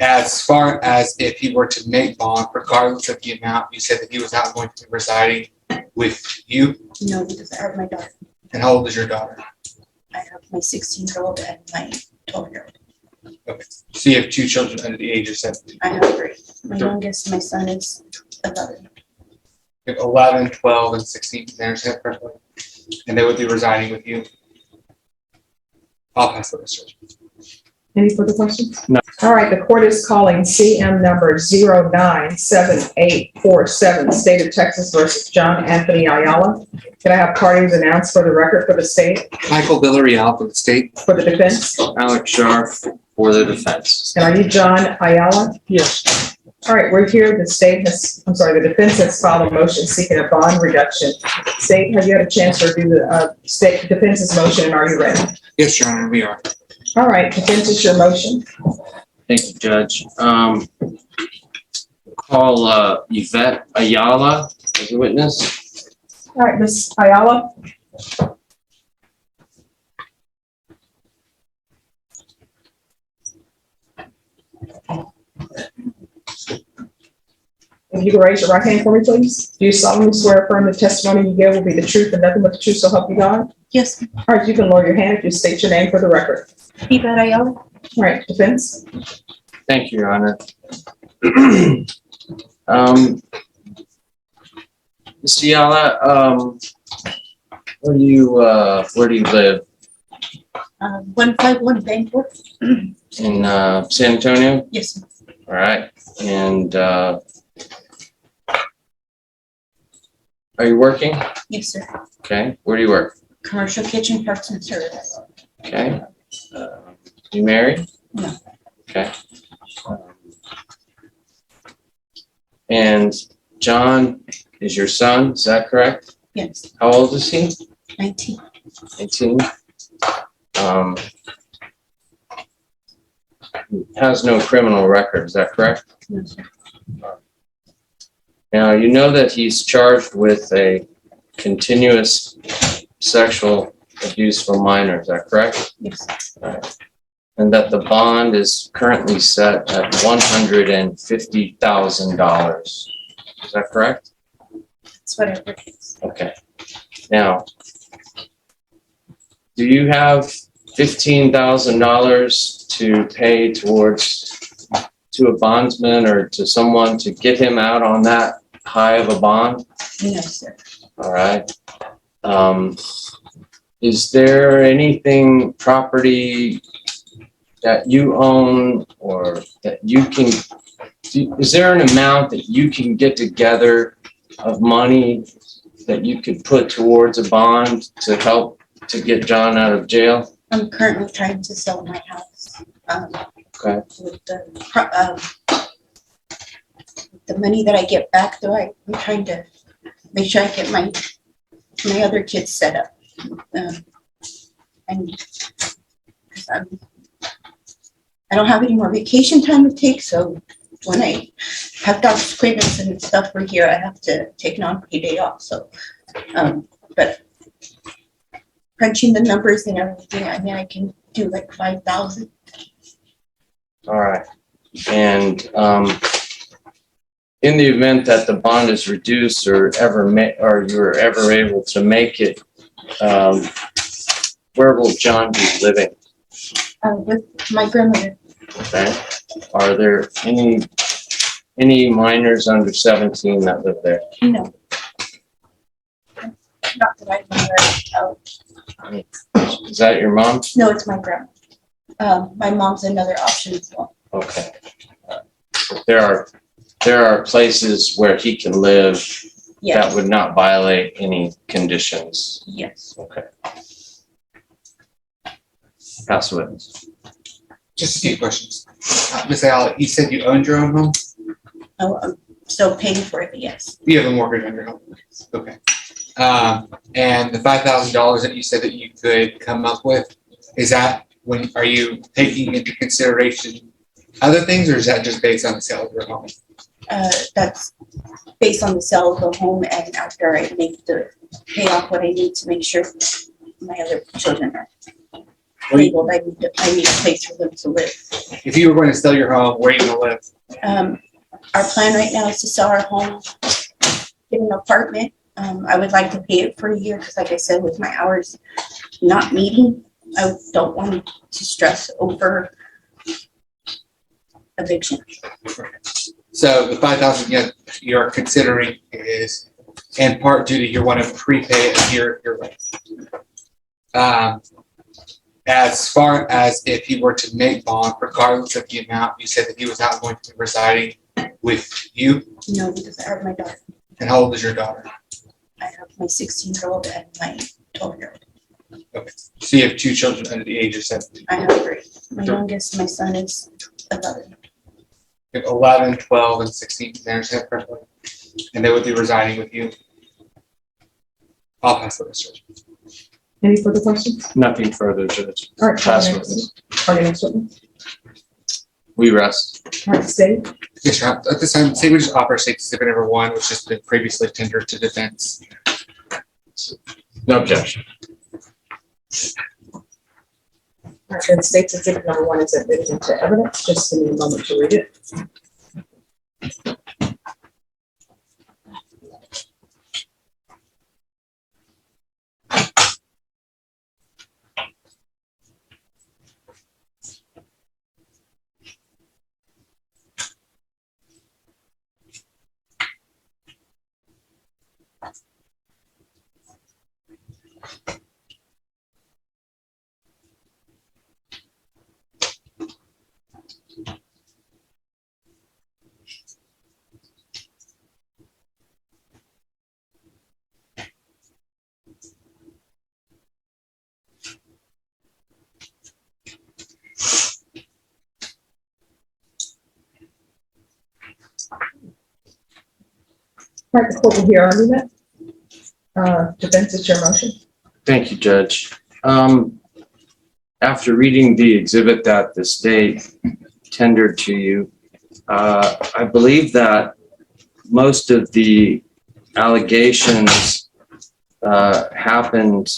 As far as if he were to make bond, regardless of the amount, you said that he was not going to be residing with you. No, because I have my daughter. And how old is your daughter? I have my 16-year-old and my 12-year-old. Okay. So you have two children under the age of 17. I have three. My youngest, my son is 11. You have 11, 12, and 16. Did I understand correctly? And they would be residing with you. I'll pass the research. Any further questions? No. All right, the court is calling CM number 097847, State of Texas versus John Anthony Ayala. Can I have parties announced for the record for the state, Michael Villarreal for the state. for the defense? Alex Scharf for the defense. And are you John Ayala? Yes. All right, we're here. The defense has filed a motion seeking a bond reduction. State, have you had a chance to review the state defense's motion, and are you ready? Yes, Your Honor, we are. All right, defense is your motion. Thank you, Judge. Call Yvette Ayala as a witness. All right, Ms. Ayala. If you can raise your right hand for me, please. Do you solemnly swear or affirm the testimony you give will be the truth and nothing but the truth, so help you God? Yes. All right, you can lower your hand if you state your name for the record. Yvette Ayala. All right, defense. Thank you, Your Honor. Ms. Ayala, where do you live? 151 Bangor. In San Antonio? Yes. All right. And are you working? Yes, sir. Okay. Where do you work? Commercial kitchen, parts and service. Okay. You married? No. Okay. And John is your son, is that correct? Yes. How old is he? 19. 18. Has no criminal record, is that correct? No, sir. Now, you know that he's charged with a continuous sexual abuse for minors, is that correct? Yes. Right. And that the bond is currently set at $150,000. Is that correct? That's what I heard. Okay. Now, do you have $15,000 to pay to a bondsman or to someone to get him out on that high of a bond? No, sir. All right. Is there anything, property that you own or that you can, is there an amount that you can get together of money that you could put towards a bond to help to get John out of jail? I'm currently trying to sell my house. Okay. With the money that I get back, though, I'm trying to make sure I get my other kids set up. And I don't have any more vacation time to take, so when I have doctor's appointments and stuff for here, I have to take an unpaid day off. So, but crunching the numbers and everything, I mean, I can do like 5,000. All right. And in the event that the bond is reduced or you're ever able to make it, where will John be living? With my grandmother. Okay. Are there any minors under 17 that live there? No. Not that I'm aware of. Is that your mom? No, it's my grandma. My mom's another option as well. Okay. There are places where he can live Yes. that would not violate any conditions. Yes. Okay. Pass the witness. Just a few questions. Ms. Ayala, you said you owned your own home? Oh, I'm still paying for it, but yes. You have a mortgage on your home? Okay. And the $5,000 that you said that you could come up with, is that are you taking into consideration other things, or is that just based on the sale of your home? That's based on the sale of the home, and after I pay off what I need to make sure my other children are. labeled, I need a place for them to live. If you were going to sell your home, where are you gonna live? Our plan right now is to sell our home, get an apartment. I would like to pay it for a year, because like I said, with my hours not meeting, I don't want to stress over eviction. So the 5,000 you're considering is in part due to you want to prepay a year your rent. As far as if he were to make bond, regardless of the amount, you said that he was not going to be residing with you. No, because I have my daughter. And how old is your daughter? I have my 16-year-old and my 12-year-old. Okay. So you have two children under the age of 17. I have 3. My youngest, my son is 11. You have 11, 12, and 16. Did I understand that correctly? And they would be residing with you. I'll pass the rest. Any further questions? Nothing further, Judge. All right, Pass Party witness. next witness. We rest. All right, State. Yes, Your Honor. At this time, say we just offer state exhibit number 1, which has been previously tendered to defense. No objection. All right, then State's exhibit number 1 is admitted into evidence. Just give me a moment to read it. All right, the court will hear argument. Defense, it's your motion. Thank you, Judge. After reading the exhibit that the state tendered to you, I believe that most of the allegations happened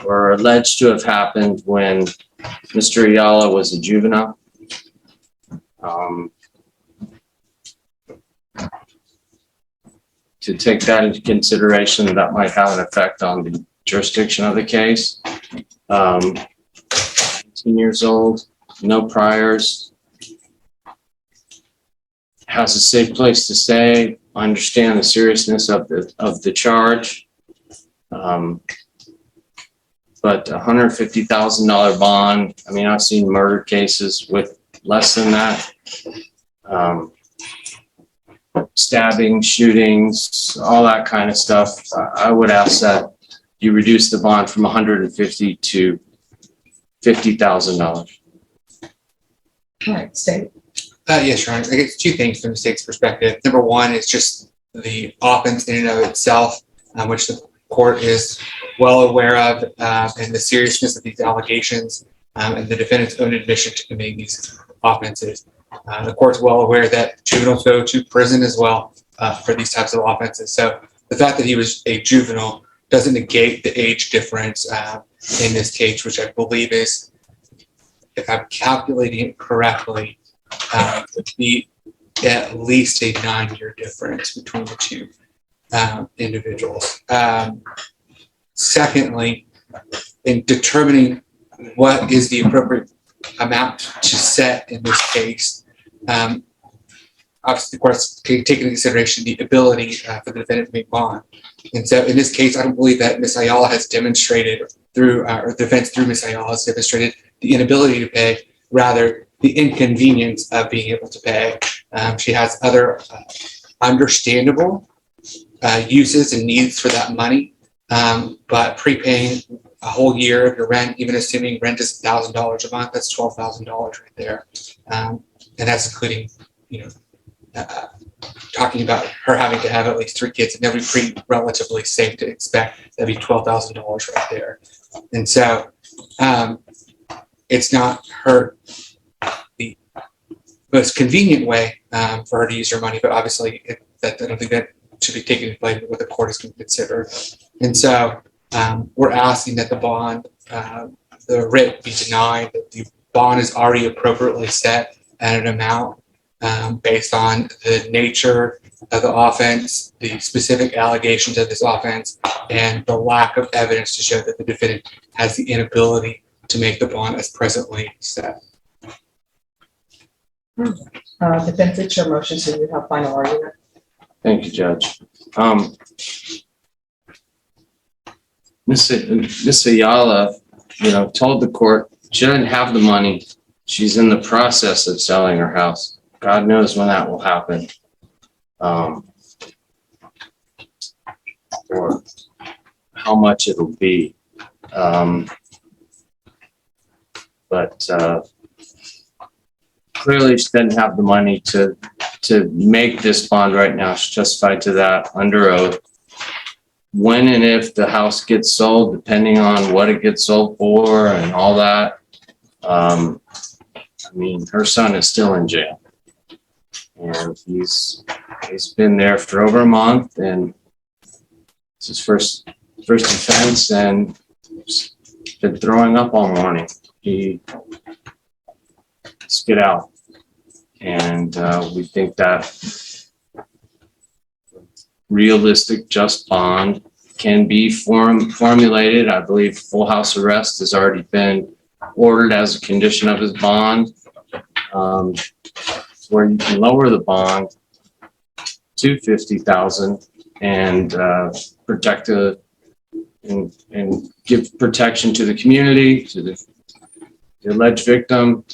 or are alleged to have happened when Mr. Ayala was a juvenile. To take that into consideration, that might have an effect on the jurisdiction of the case. 19 years old, no priors, has a safe place to stay. I understand the seriousness of the charge. But $150,000 bond, I mean, I've seen murder cases with less than that. Stabbing, shootings, all that kind of stuff. I would ask that you reduce the bond from $150,000 to $50,000. All right, State. Yes, Your Honor. I guess 2 things from the state's perspective. Number 1 is just the offense in and of itself, which the court is well aware of, and the seriousness of these allegations, and the defendant's own admission to committing these offenses. The court's well aware that juveniles go to prison as well for these types of offenses. So the fact that he was a juvenile doesn't negate the age difference in this case, which I believe is, if I'm calculating it correctly, would be at least a 9-year difference between the 2 individuals. Secondly, in determining what is the appropriate amount to set in this case, obviously the court's taking into consideration the ability for the defendant to make bond. And so in this case, I don't believe that Ms. Ayala has demonstrated through, or the defense through Ms. Ayala has demonstrated the inability to pay, rather the inconvenience of being able to pay. She has other understandable uses and needs for that money, but prepaying a whole year of your rent, even assuming rent is $1,000 a month, that's $12,000 right there. And that's including, talking about her having to have at least 3 kids, and that would be pretty relatively safe to expect that'd be $12,000 right there. And so it's not the most convenient way for her to use her money, but obviously I don't think that should be taken into play what the court is going to consider. And so we're asking that the bond the writ be denied, that the bond is already appropriately set at an amount based on the nature of the offense, the specific allegations of this offense, and the lack of evidence to show that the defendant has the inability to make the bond as presently set. Defense, it's your motion, so you have final argument. Thank you, Judge. Ms. Ayala, told the court she doesn't have the money. She's in the process of selling her house. God knows when that will happen. Or how much it'll be. But clearly she doesn't have the money to make this bond right now. She's justified to that under oath. When and if the house gets sold, depending on what it gets sold for and all that, her son is still in jail. And he's been there for over a month, and it's his first offense, and he's been throwing up all morning. Let's get out. And we think that realistic just bond can be formulated. I believe full house arrest has already been ordered as a condition of his bond, where you can lower the bond to $50,000 and protect and give protection to the community, to the alleged victim.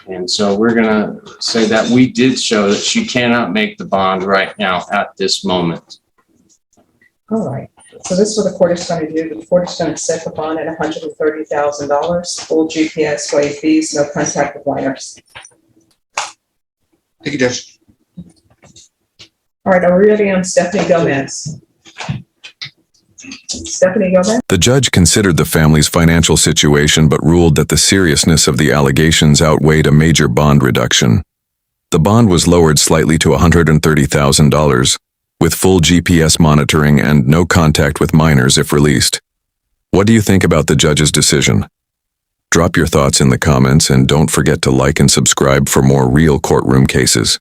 And so we're gonna say that we did show that she cannot make the bond right now at this moment. All right. So this is what the court is going to do. The court is going to set the bond at $130,000, full GPS, waive fees, no contact with minors. Thank you, Judge. All right, are we ready on Stephanie Gomez? Stephanie Gomez? The judge considered the family's financial situation but ruled that the seriousness of the allegations outweighed a major bond reduction. The bond was lowered slightly to $130,000, with full GPS monitoring and no contact with minors if released. What do you think about the judge's decision? Drop your thoughts in the comments and don't forget to like and subscribe for more real courtroom cases.